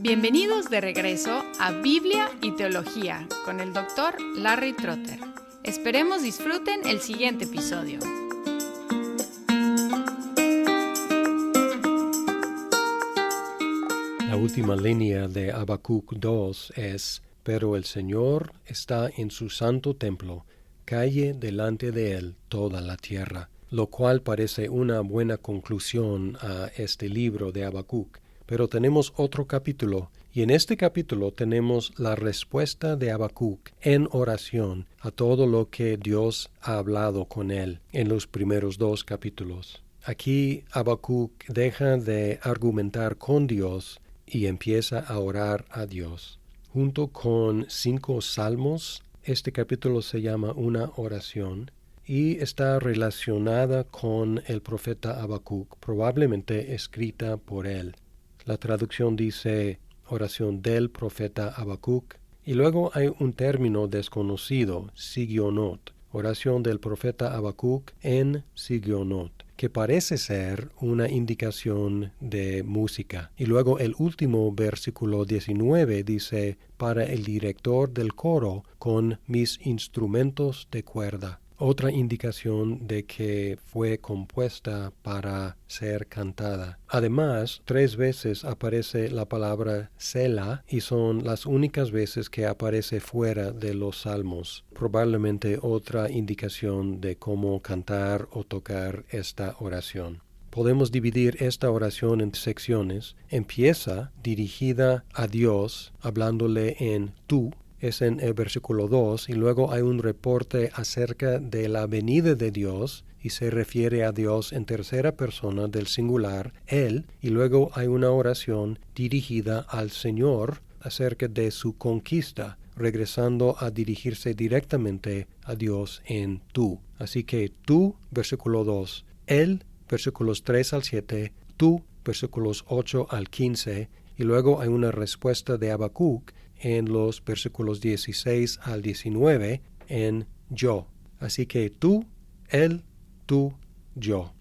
Bienvenidos de regreso a Biblia y Teología con el Dr. Larry Trotter. Esperemos disfruten el siguiente episodio. La última línea de Habacuc 2 es: pero el Señor está en su santo templo, calle delante de él toda la tierra, lo cual parece una buena conclusión a este libro de Habacuc. Pero tenemos otro capítulo, y en este capítulo tenemos la respuesta de Habacuc en oración a todo lo que Dios ha hablado con él en los primeros dos capítulos. Aquí Habacuc deja de argumentar con Dios y empieza a orar a Dios. Junto con 5 salmos, este capítulo se llama una oración y está relacionada con el profeta Habacuc, probablemente escrita por él. La traducción dice oración del profeta Habacuc, y luego hay un término desconocido, sigionot, oración del profeta Habacuc en sigionot, que parece ser una indicación de música. Y luego el último versículo 19 dice: para el director del coro con mis instrumentos de cuerda. Otra indicación de que fue compuesta para ser cantada. Además, 3 veces aparece la palabra Selah y son las únicas veces que aparece fuera de los salmos. Probablemente otra indicación de cómo cantar o tocar esta oración. Podemos dividir esta oración en secciones. Empieza dirigida a Dios, hablándole en tú. Es en el versículo 2, y luego hay un reporte acerca de la venida de Dios, y se refiere a Dios en tercera persona del singular, Él, y luego hay una oración dirigida al Señor acerca de su conquista, regresando a dirigirse directamente a Dios en tú. Así que tú, versículo 2, Él, versículos 3 al 7, tú, versículos 8 al 15, y luego hay una respuesta de Habacuc en los versículos 16 al 19 en yo. Así que tú, él, tú, yo.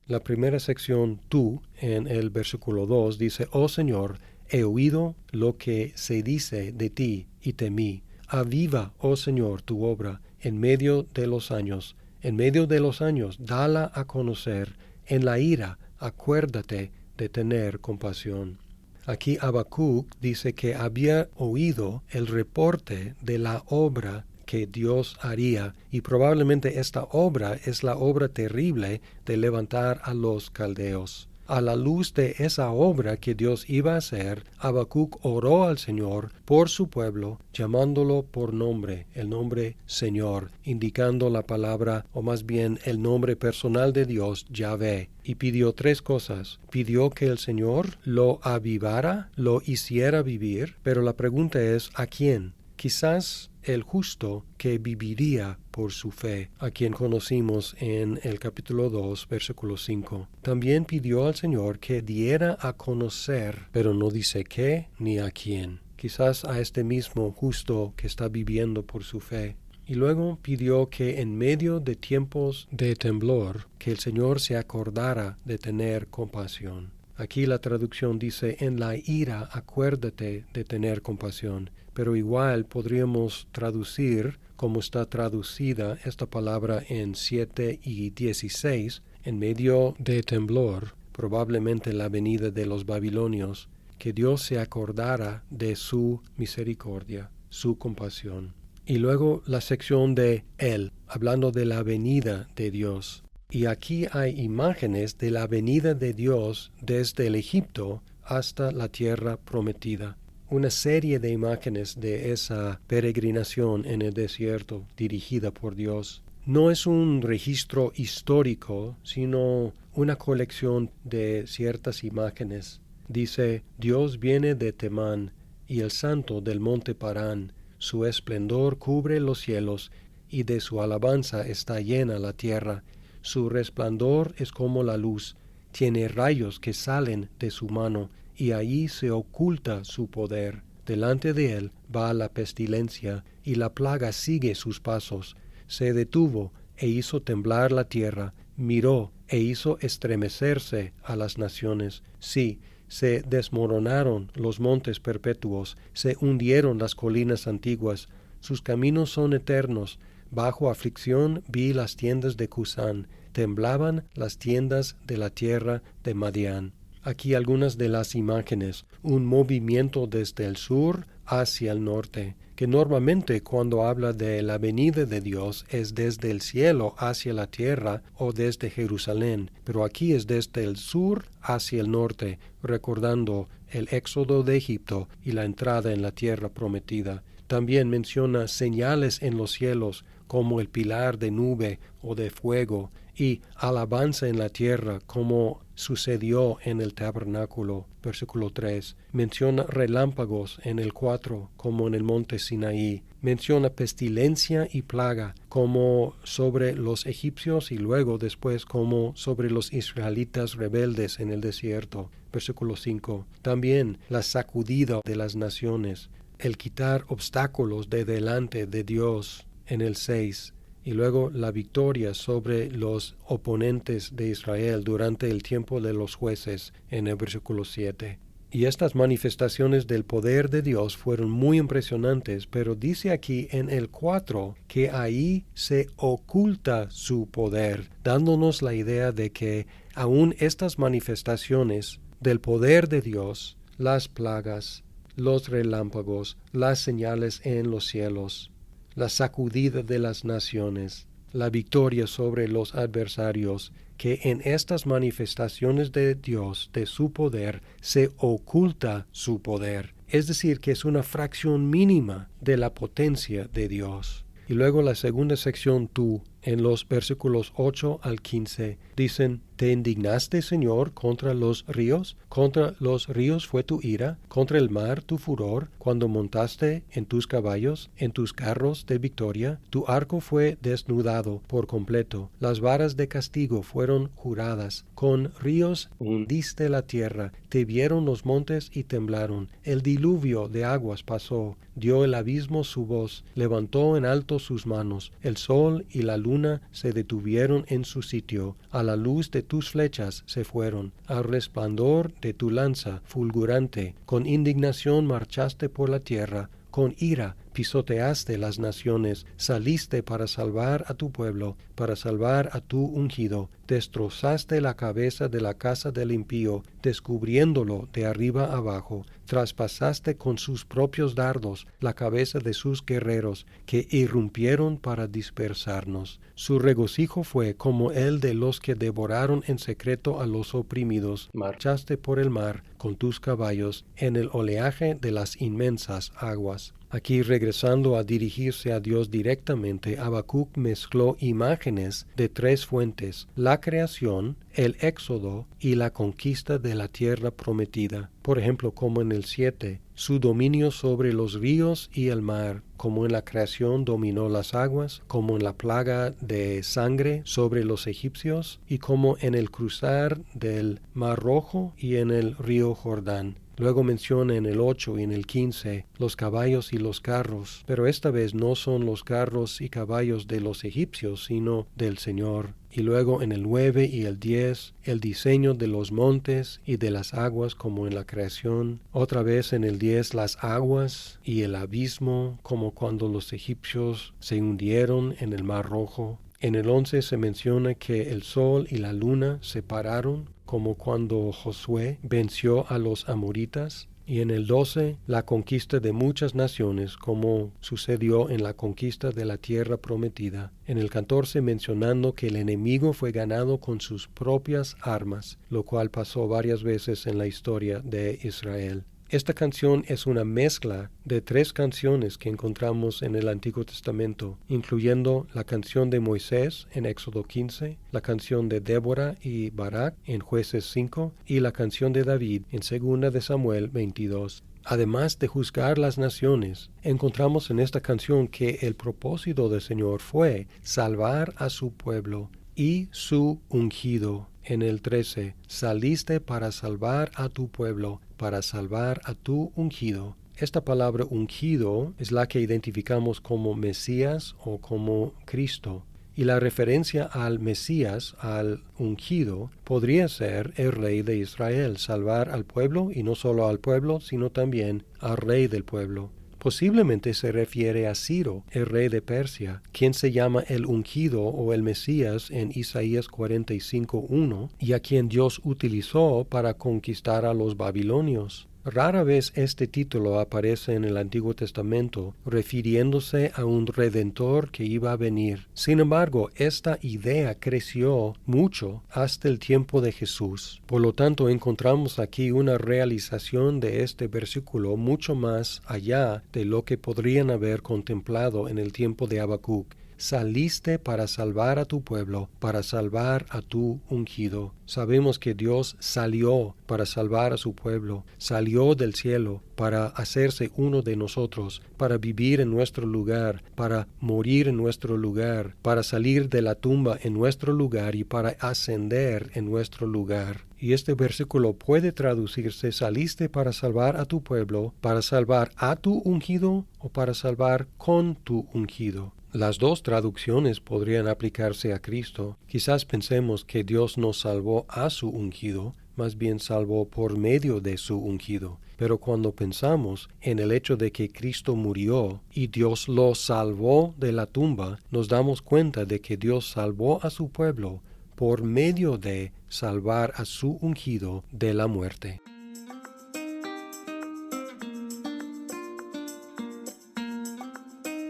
La primera sección, tú, en el versículo 2 dice: oh Señor, he oído lo que se dice de ti y temí. Aviva, oh Señor, tu obra en medio de los años. En medio de los años, dala a conocer. En la ira, acuérdate de tener compasión. Aquí Habacuc dice que había oído el reporte de la obra que Dios haría, y probablemente esta obra es la obra terrible de levantar a los caldeos. A la luz de esa obra que Dios iba a hacer, Habacuc oró al Señor por su pueblo, llamándolo por nombre, el nombre Señor, indicando la palabra, o más bien el nombre personal de Dios, Yahvé, y pidió 3 cosas. Pidió que el Señor lo avivara, lo hiciera vivir, pero la pregunta es: ¿a quién? Quizás el justo que viviría por su fe, a quien conocimos en el capítulo 2, versículo 5. También pidió al Señor que diera a conocer, pero no dice qué ni a quién. Quizás a este mismo justo que está viviendo por su fe. Y luego pidió que en medio de tiempos de temblor, que el Señor se acordara de tener compasión. Aquí la traducción dice: en la ira acuérdate de tener compasión, pero igual podríamos traducir como está traducida esta palabra en 7 y 16, en medio de temblor, probablemente la venida de los babilonios, que Dios se acordara de su misericordia, su compasión. Y luego la sección de Él, hablando de la venida de Dios. Y aquí hay imágenes de la venida de Dios desde el Egipto hasta la tierra prometida. Una serie de imágenes de esa peregrinación en el desierto dirigida por Dios. No es un registro histórico, sino una colección de ciertas imágenes. Dice: Dios viene de Temán y el santo del monte Parán. Su esplendor cubre los cielos y de su alabanza está llena la tierra. Su resplandor es como la luz, tiene rayos que salen de su mano, y allí se oculta su poder. Delante de él va la pestilencia, y la plaga sigue sus pasos. Se detuvo e hizo temblar la tierra, miró e hizo estremecerse a las naciones. Sí, se desmoronaron los montes perpetuos, se hundieron las colinas antiguas. Sus caminos son eternos. Bajo aflicción vi las tiendas de Cusán. Temblaban las tiendas de la tierra de Madián. Aquí algunas de las imágenes. Un movimiento desde el sur hacia el norte, que normalmente cuando habla de la venida de Dios es desde el cielo hacia la tierra o desde Jerusalén, pero aquí es desde el sur hacia el norte, recordando el éxodo de Egipto y la entrada en la tierra prometida. También menciona señales en los cielos, como el pilar de nube o de fuego, y alabanza en la tierra, como sucedió en el tabernáculo. Versículo 3. Menciona relámpagos en el 4, como en el monte Sinaí. Menciona pestilencia y plaga, como sobre los egipcios y luego después como sobre los israelitas rebeldes en el desierto. Versículo 5. También la sacudida de las naciones, el quitar obstáculos de delante de Dios en el 6. Y luego la victoria sobre los oponentes de Israel durante el tiempo de los jueces en el versículo 7. Y estas manifestaciones del poder de Dios fueron muy impresionantes, pero dice aquí en el 4 que ahí se oculta su poder, dándonos la idea de que aún estas manifestaciones del poder de Dios, las plagas, los relámpagos, las señales en los cielos, la sacudida de las naciones, la victoria sobre los adversarios, que en estas manifestaciones de Dios, de su poder, se oculta su poder. Es decir, que es una fracción mínima de la potencia de Dios. Y luego la segunda sección, tú, en los versículos 8 al 15, dicen, ¿te indignaste, Señor, contra los ríos? ¿Contra los ríos fue tu ira? ¿Contra el mar tu furor? Cuando montaste en tus caballos, en tus carros de victoria, tu arco fue desnudado por completo. Las varas de castigo fueron juradas. Con ríos hundiste la tierra. Te vieron los montes y temblaron. El diluvio de aguas pasó. Dio el abismo su voz. Levantó en alto sus manos. El sol y la luna se detuvieron en su sitio. A la luz de tus flechas se fueron, al resplandor de tu lanza fulgurante. Con indignación marchaste por la tierra, con ira pisoteaste las naciones, saliste para salvar a tu pueblo, para salvar a tu ungido. Destrozaste la cabeza de la casa del impío, descubriéndolo de arriba abajo. Traspasaste con sus propios dardos la cabeza de sus guerreros, que irrumpieron para dispersarnos. Su regocijo fue como el de los que devoraron en secreto a los oprimidos. Marchaste por el mar con tus caballos en el oleaje de las inmensas aguas. Aquí, regresando a dirigirse a Dios directamente, Habacuc mezcló imágenes de tres fuentes: la creación, el éxodo y la conquista de la tierra prometida. Por ejemplo, como en el 7, su dominio sobre los ríos y el mar, como en la creación dominó las aguas, como en la plaga de sangre sobre los egipcios, y como en el cruzar del Mar Rojo y en el río Jordán. Luego menciona en el 8 y en el 15 los caballos y los carros, pero esta vez no son los carros y caballos de los egipcios, sino del Señor. Y luego en el 9 y el 10, el diseño de los montes y de las aguas como en la creación. Otra vez en el 10, las aguas y el abismo, como cuando los egipcios se hundieron en el Mar Rojo. En el 11 se menciona que el sol y la luna se pararon, como cuando Josué venció a los amoritas. Y en el 12, la conquista de muchas naciones, como sucedió en la conquista de la tierra prometida. En el 14, mencionando que el enemigo fue ganado con sus propias armas, lo cual pasó varias veces en la historia de Israel. Esta canción es una mezcla de tres canciones que encontramos en el Antiguo Testamento, incluyendo la canción de Moisés en Éxodo 15, la canción de Débora y Barak en Jueces 5 y la canción de David en 2 de Samuel 22. Además de juzgar las naciones, encontramos en esta canción que el propósito del Señor fue salvar a su pueblo y su ungido. En el 13, saliste para salvar a tu pueblo, para salvar a tu ungido. Esta palabra ungido es la que identificamos como Mesías o como Cristo. Y la referencia al Mesías, al ungido, podría ser el rey de Israel, salvar al pueblo, y no solo al pueblo, sino también al rey del pueblo. Posiblemente se refiere a Ciro, el rey de Persia, quien se llama el ungido o el Mesías en Isaías 45:1, y a quien Dios utilizó para conquistar a los babilonios. Rara vez este título aparece en el Antiguo Testamento, refiriéndose a un redentor que iba a venir. Sin embargo, esta idea creció mucho hasta el tiempo de Jesús. Por lo tanto, encontramos aquí una realización de este versículo mucho más allá de lo que podrían haber contemplado en el tiempo de Habacuc. Saliste para salvar a tu pueblo, para salvar a tu ungido. Sabemos que Dios salió para salvar a su pueblo, salió del cielo para hacerse uno de nosotros, para vivir en nuestro lugar, para morir en nuestro lugar, para salir de la tumba en nuestro lugar y para ascender en nuestro lugar. Y este versículo puede traducirse: saliste para salvar a tu pueblo, para salvar a tu ungido o para salvar con tu ungido. Las dos traducciones podrían aplicarse a Cristo. Quizás pensemos que Dios nos salvó a su ungido, más bien salvó por medio de su ungido. Pero cuando pensamos en el hecho de que Cristo murió y Dios lo salvó de la tumba, nos damos cuenta de que Dios salvó a su pueblo por medio de salvar a su ungido de la muerte.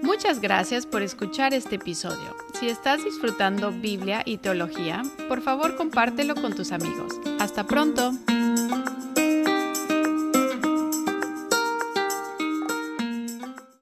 Muchas gracias por escuchar este episodio. Si estás disfrutando Biblia y teología, por favor compártelo con tus amigos. ¡Hasta pronto!